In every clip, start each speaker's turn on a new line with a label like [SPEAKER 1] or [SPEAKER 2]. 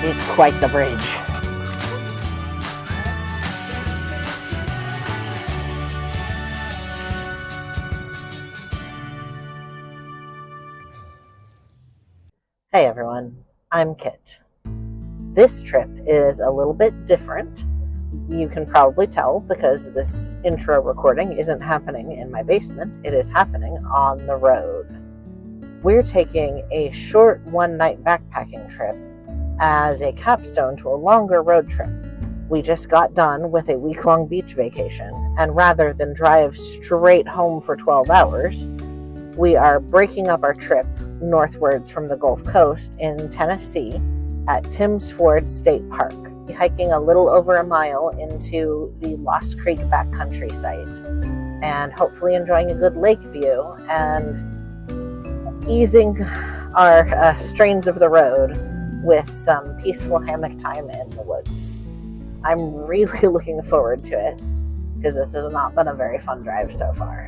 [SPEAKER 1] It's quite the bridge. Hey everyone, I'm Kit. This trip is a little bit different. You can probably tell because this intro recording isn't happening in my basement. It is happening on the road. We're taking a short one-night backpacking trip as a capstone to a longer road trip. We just got done with a week-long beach vacation, and rather than drive straight home for 12 hours, we are breaking up our trip northwards from the Gulf Coast in Tennessee at Timms Ford State Park, hiking a little over a mile into the Lost Creek backcountry site, and hopefully enjoying a good lake view and easing our strains of the road with some peaceful hammock time in the woods. I'm really looking forward to it because this has not been a very fun drive so far.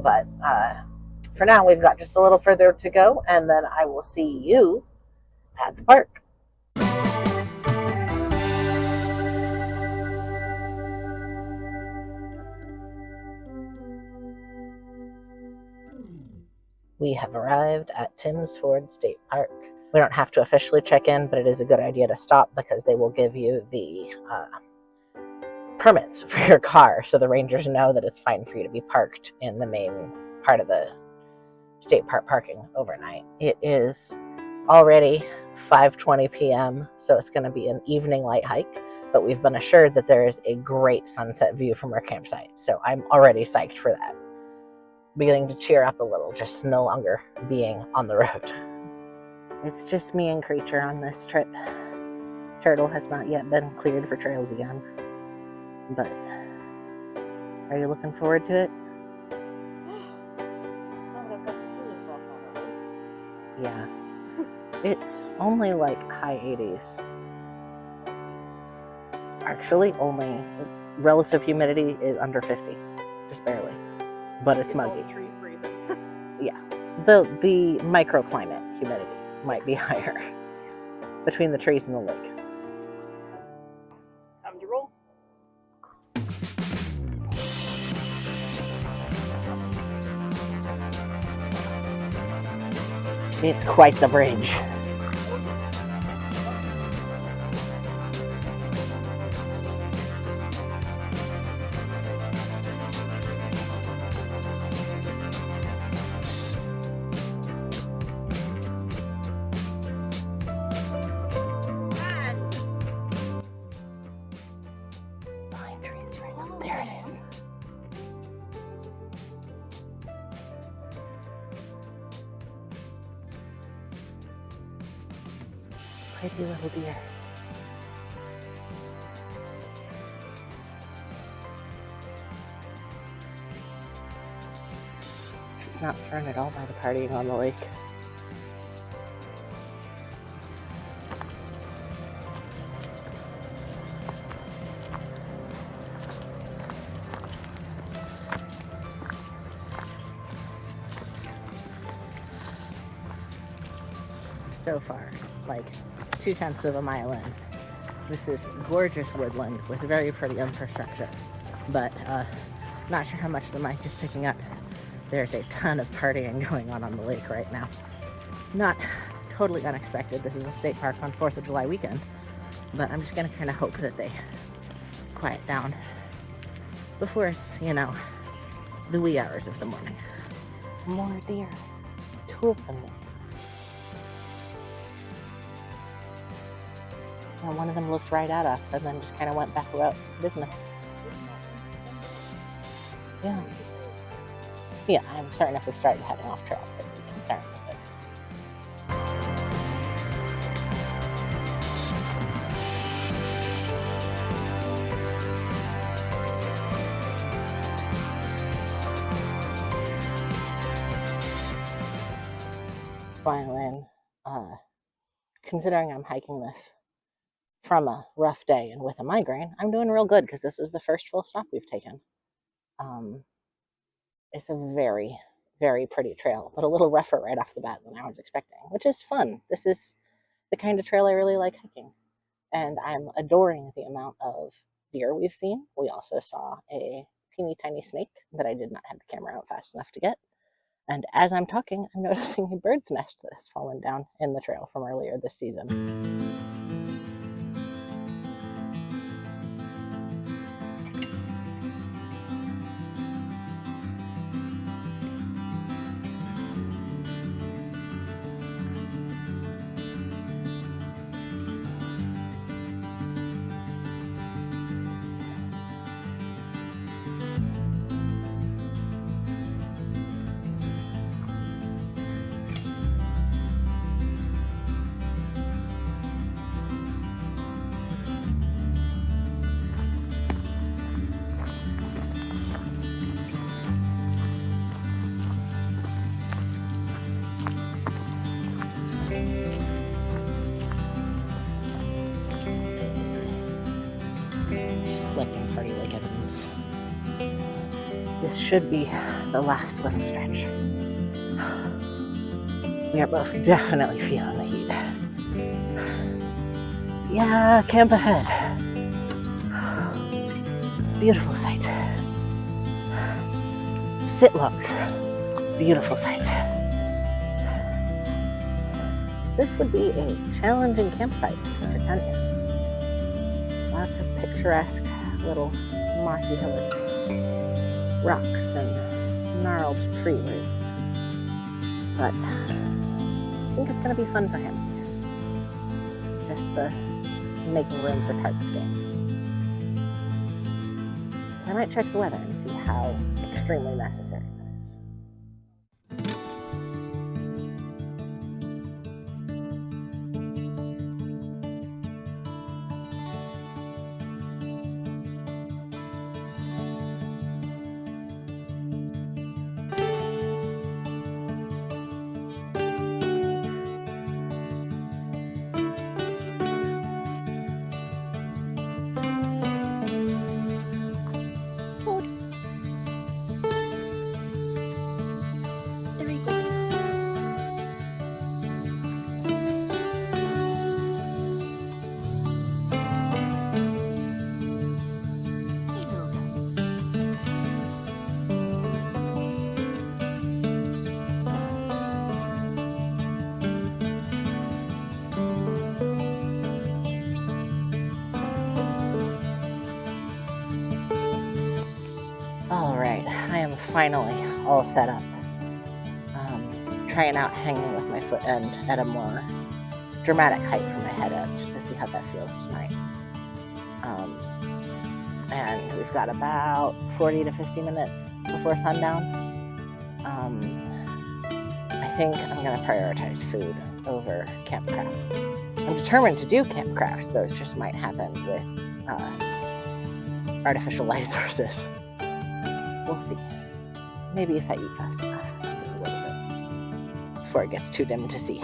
[SPEAKER 1] But for now, we've got just a little further to go, and then I will see you at the park. We have arrived at Timms Ford State Park. We don't have to officially check in, but it is a good idea to stop because they will give you the permits for your car, so the rangers know that it's fine for you to be parked in the main part of the state park parking overnight. It is already 5:20 p.m., so it's going to be an evening light hike, but we've been assured that there is a great sunset view from our campsite, so I'm already psyched for that. Beginning to cheer up a little, just no longer being on the road. It's just me and Creature on this trip. Turtle has not yet been cleared for trails again, but are you looking forward to it? Yeah. It's only like high 80s. It's actually only, relative humidity is under 50, just barely. But it's muggy. Yeah. The microclimate humidity might be higher between the trees and the lake. Comfortable? It's quite the bridge. Pine trees right up there. It is. Pretty little deer. She's not thrown at all by the partying on the lake. So far, like 2/10 of a mile in. This is gorgeous woodland with very pretty infrastructure, but not sure how much the mic is picking up. There's a ton of partying going on the lake right now. Not totally unexpected. This is a state park on 4th of July weekend, but I'm just gonna kind of hope that they quiet down before it's, you know, the wee hours of the morning. More deer. 2 of them this time. And one of them looked right at us and then just kind of went back about business. Yeah. Yeah, I'm certain if we started heading off trail, I'd be concerned with it. While in, considering I'm hiking this from a rough day and with a migraine, I'm doing real good because this is the first full stop we've taken. It's a very, very pretty trail, but a little rougher right off the bat than I was expecting, which is fun. This is the kind of trail I really like hiking. And I'm adoring the amount of deer we've seen. We also saw a teeny tiny snake that I did not have the camera out fast enough to get. And as I'm talking, I'm noticing a bird's nest that has fallen down in the trail from earlier this season. Collecting party like Evans. This should be the last little stretch. We are both definitely feeling the heat. Yeah, camp ahead. Beautiful sight. Sit logs. Beautiful sight. So this would be a challenging campsite to tent in. Lots of picturesque little mossy hillocks, rocks, and gnarled tree roots. But I think it's going to be fun for him. Just the making room for tarps game. I might check the weather and see how extremely necessary that is. Alright, I am finally all set up. Trying out hanging with my foot end at a more dramatic height from my head edge to see how that feels tonight. And we've got about 40 to 50 minutes before sundown. I think I'm going to prioritize food over campcrafts. I'm determined to do campcrafts. Those just might happen with artificial light sources. We'll see. Maybe if I eat fast enough, a little bit before it gets too dim to see.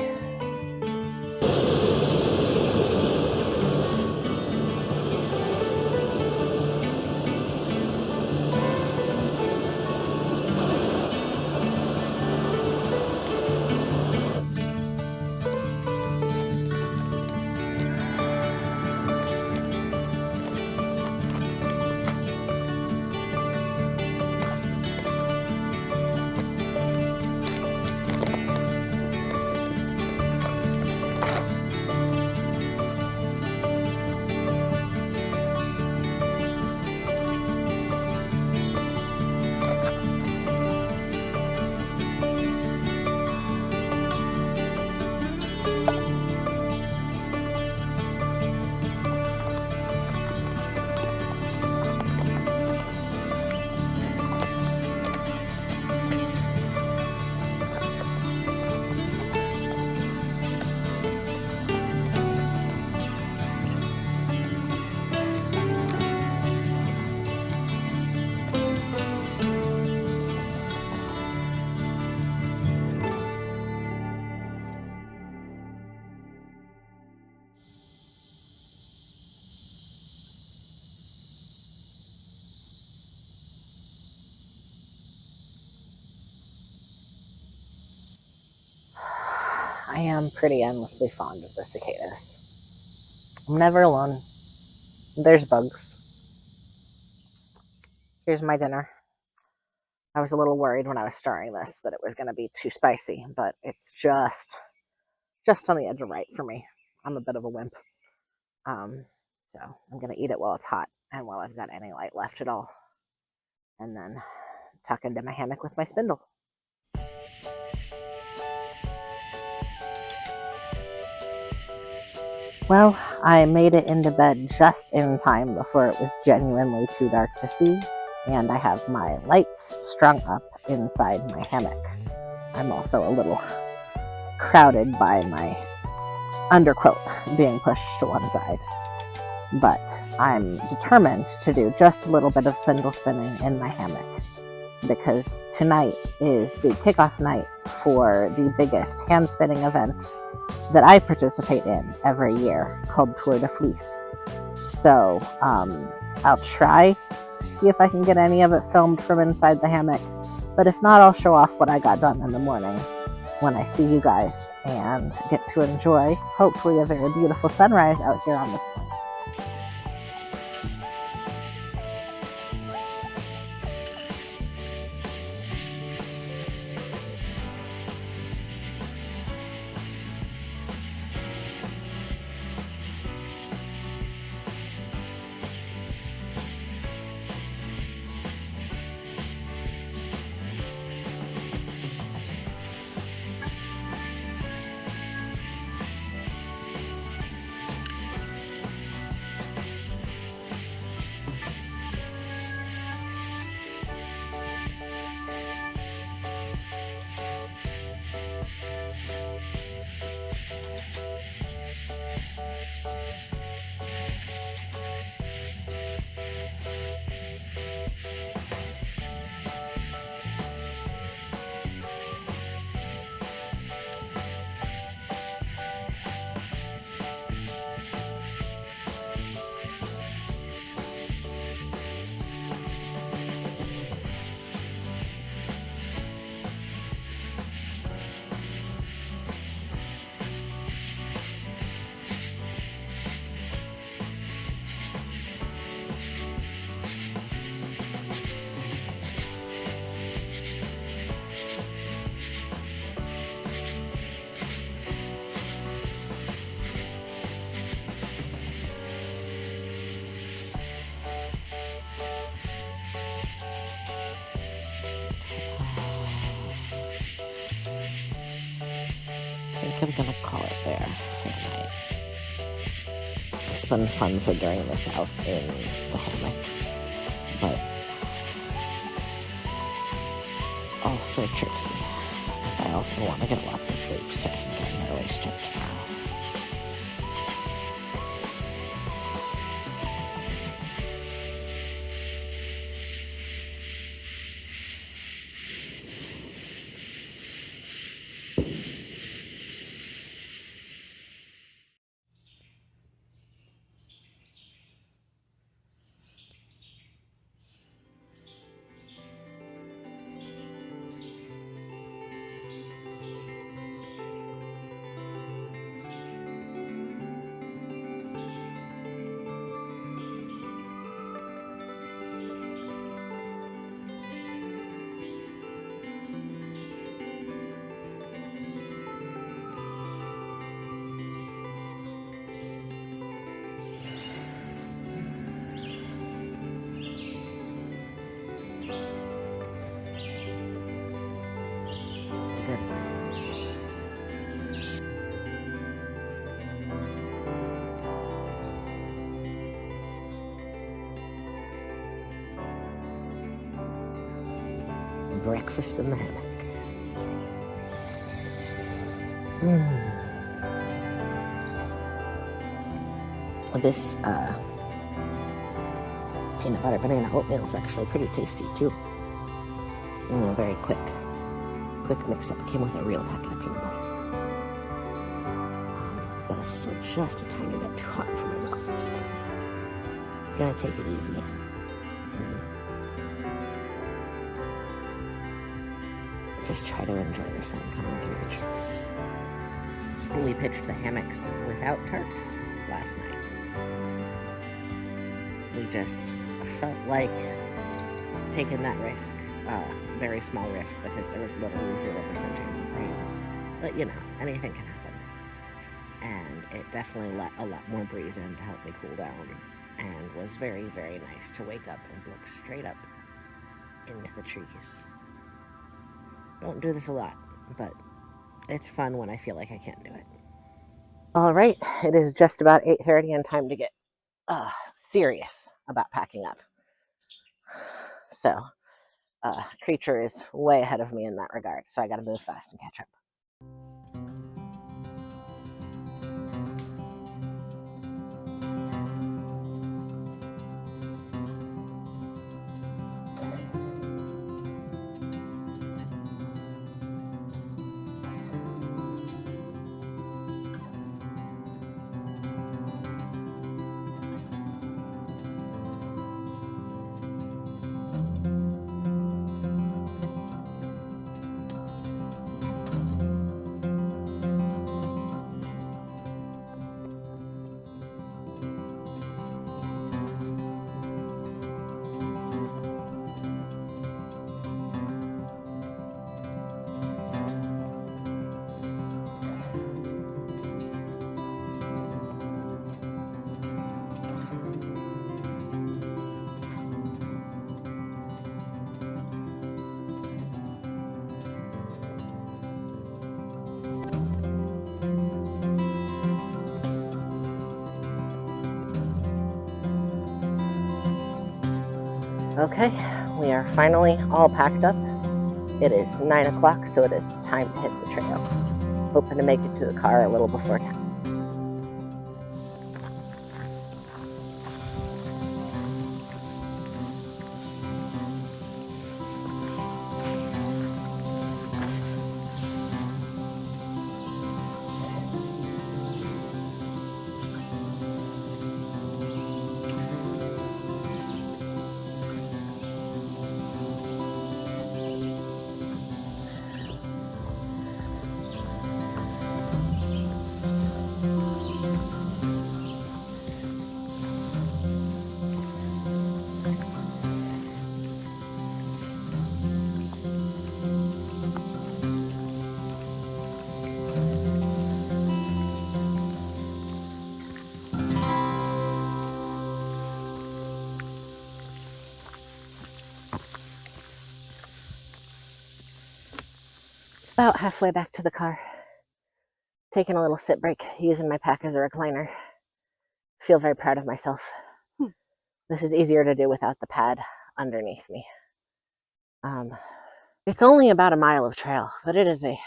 [SPEAKER 1] I am pretty endlessly fond of the cicadas. I'm never alone. There's bugs. Here's my dinner. I was a little worried when I was starting this that it was going to be too spicy, but it's just on the edge of right for me. I'm a bit of a wimp. So I'm going to eat it while it's hot and while I've got any light left at all. And then tuck into my hammock with my spindle. Well, I made it into bed just in time before it was genuinely too dark to see, and I have my lights strung up inside my hammock. I'm also a little crowded by my underquilt being pushed to one side, but I'm determined to do just a little bit of spindle spinning in my hammock, because tonight is the kickoff night for the biggest hand spinning event that I participate in every year, called Tour de Fleece. So I'll try to see if I can get any of it filmed from inside the hammock, but if not, I'll show off what I got done in the morning when I see you guys and get to enjoy, hopefully, a very beautiful sunrise out here on this point. I think I'm gonna call it there for the night. It's been fun figuring this out in the hammock, but also tricky. I also want to get lots of sleep so I can get an early start tomorrow. Breakfast in the hammock. This peanut butter banana oatmeal is actually pretty tasty too. Very quick mix up. It came with a real packet of peanut butter. But it's still just a tiny bit too hot for my mouth, so I'm gonna take it easy. Just try to enjoy the sun coming through the trees.
[SPEAKER 2] We pitched the hammocks without tarps last night. We just felt like taking that risk, very small risk, because there was literally 0% chance of rain. But you know, anything can happen. And it definitely let a lot more breeze in to help me cool down, and was very, very nice to wake up and look straight up into the trees. Don't do this a lot, but it's fun when I feel like I can't do it. All right, it is just about 8:30 and time to get serious about packing up. So, Creature is way ahead of me in that regard, so I gotta move fast and catch up. Okay, we are finally all packed up. It is 9 o'clock, so it is time to hit the trail. Hoping to make it to the car a little before 10. About halfway back to the car. Taking a little sit break, using my pack as a recliner. Feel very proud of myself. This is easier to do without the pad underneath me. It's only about a mile of trail, but it is a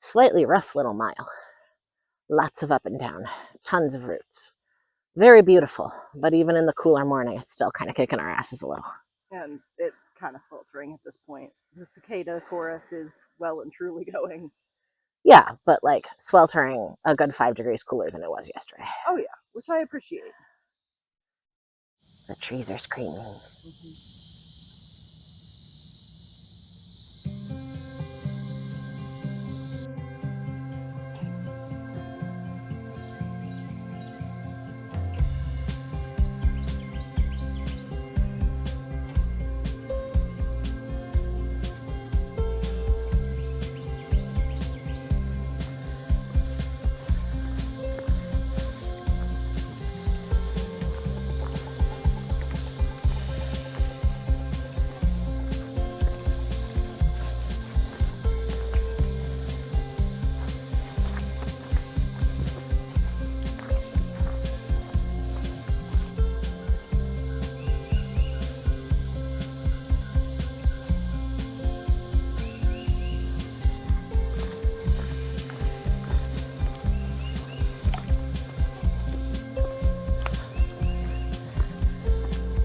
[SPEAKER 2] slightly rough little mile. Lots of up and down, tons of roots. Very beautiful, but even in the cooler morning, it's still kind of kicking our asses a little.
[SPEAKER 3] And it's kind of sweltering at this point. The cicada chorus is well and truly going.
[SPEAKER 1] Yeah, but like sweltering a good 5 degrees cooler than it was yesterday.
[SPEAKER 3] Oh yeah, which I appreciate.
[SPEAKER 1] The trees are screaming.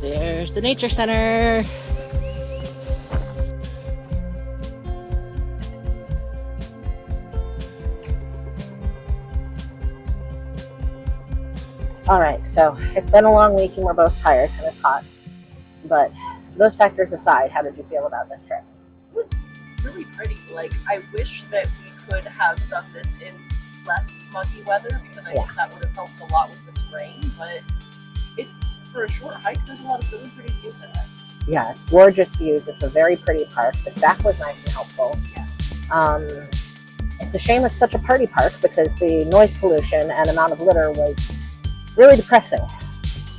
[SPEAKER 1] There's the nature center. All right, so it's been a long week and we're both tired and it's hot. But those factors aside, how did you feel about this trip?
[SPEAKER 3] It was really pretty. Like, I wish that we could have done this in less muggy weather, because I
[SPEAKER 1] Yeah.
[SPEAKER 3] think that would have helped a lot with the terrain. But it's, for a short hike, there's a lot of really pretty views in it.
[SPEAKER 1] Yeah, it's gorgeous views. It's a very pretty park. The staff was nice and helpful.
[SPEAKER 3] Yes.
[SPEAKER 1] It's a shame it's such a party park because the noise pollution and amount of litter was really depressing.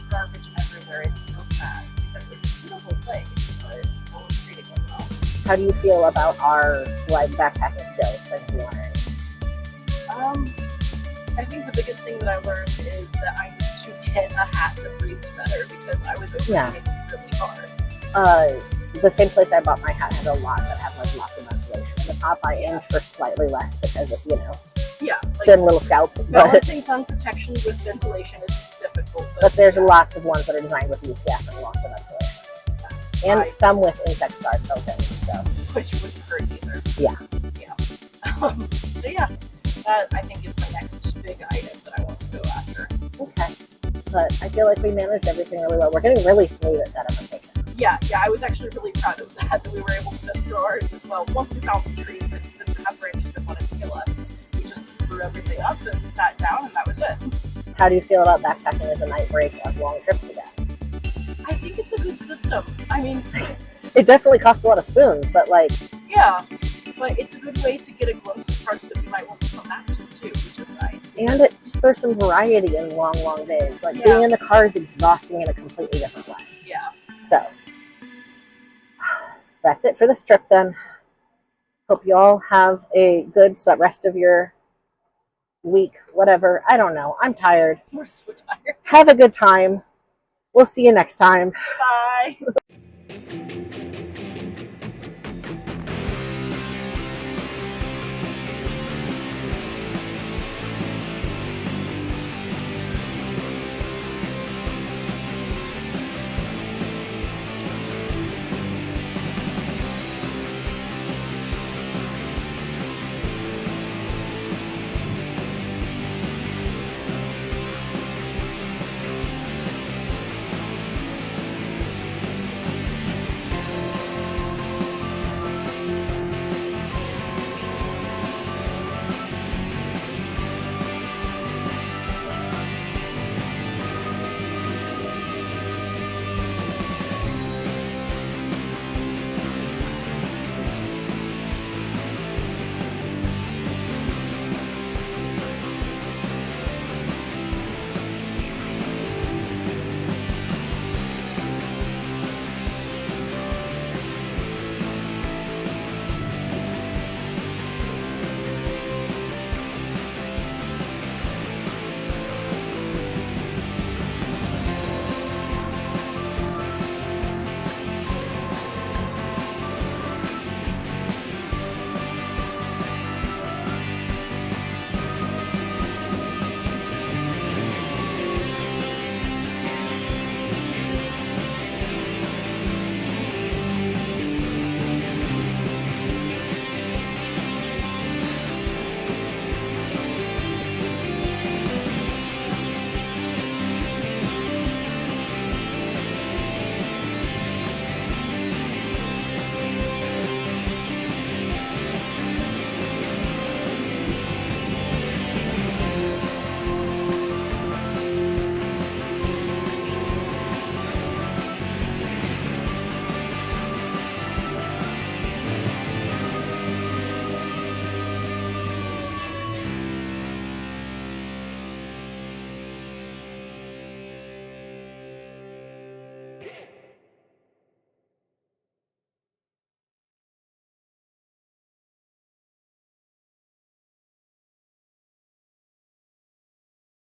[SPEAKER 3] Garbage everywhere. It's so sad because it's a beautiful place, but no one's treating it well.
[SPEAKER 1] How do you feel about our backpacking skills since we learned?
[SPEAKER 3] I think the biggest thing that I learned is that I need to get a hat that breathes better, because I was overheating really hard.
[SPEAKER 1] The same place I bought my hat had a lot that had lots of ventilation. The top I aimed for slightly less because of,
[SPEAKER 3] Yeah,
[SPEAKER 1] thin little scalp. But,
[SPEAKER 3] balancing sun protection with ventilation is difficult.
[SPEAKER 1] but there's lots of ones that are designed with UPF and lots of ventilation. And some with insect guard built in. So.
[SPEAKER 3] Which wouldn't hurt either.
[SPEAKER 1] Yeah.
[SPEAKER 3] So yeah, that I think is my next big item that I want to go after.
[SPEAKER 1] Okay. But I feel like we managed everything really well. We're getting really smooth at sedimentation.
[SPEAKER 3] Yeah, I was actually really proud of that we were able to just throw ours as well. Once we found the trees that didn't have branches that wanted to kill us, we just threw everything up and sat down, and that was it.
[SPEAKER 1] How do you feel about backpacking as a night break on long trips again?
[SPEAKER 3] I think it's a good system. I mean,
[SPEAKER 1] It definitely costs a lot of spoons, but
[SPEAKER 3] yeah, but it's a good way to get a glimpse of parts that we might want to come back to too, which is nice.
[SPEAKER 1] and it there's some variety in long days. Being in the car is exhausting in a completely different way.
[SPEAKER 3] Yeah.
[SPEAKER 1] So that's it for this trip then. Hope you all have a good rest of your week, whatever. I don't know. I'm tired.
[SPEAKER 3] We're so tired.
[SPEAKER 1] Have a good time. We'll see you next time.
[SPEAKER 3] Bye.